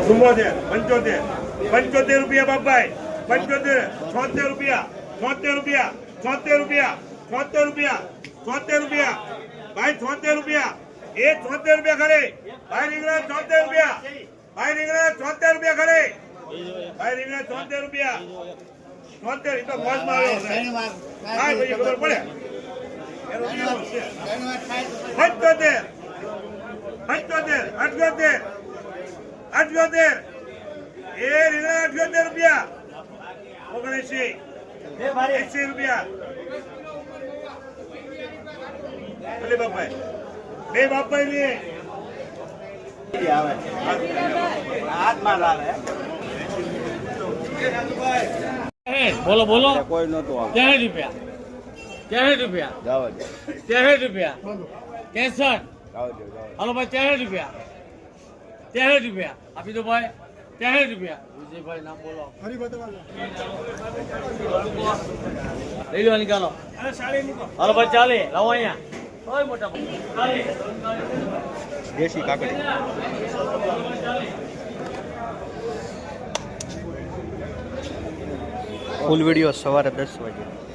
74 75 75 રૂપિયા બાપભાઈ 75 76 રૂપિયા 76 રૂપિયા 76 રૂપિયા 76 રૂપિયા 76 રૂપિયા ભાઈ 76 રૂપિયા એ 76 રૂપિયા ખરે ભાઈ રીંગણા 76 રૂપિયા ભાઈ રીંગણા 76 રૂપિયા ખરે ભાઈ રીંગણા 76 રૂપિયા 76 તો મોજમાં આવ્યો ભાઈ ભાઈ ખબર પડે 78 એ રીંગણા 78 રૂપિયા 79 રૂપિયા ભલે બાપાઈ બે બાપાઈ લે બોલો બોલો કોઈ નતું 63 રૂપિયા 63 રૂપિયા 63 રૂપિયા 63 હાલો ભાઈ 63 રૂપિયા 63 રૂપિયા આપી દો ભાઈ 63 રૂપિયા વિજયભાઈ નામ બોલો લઈ લો નીકાળો હાલો ભાઈ ચાલે લાવો અહીંયા ઓય મોટા દેશી કાકડી ફૂલ વિડીયો સવારે 10 વાગે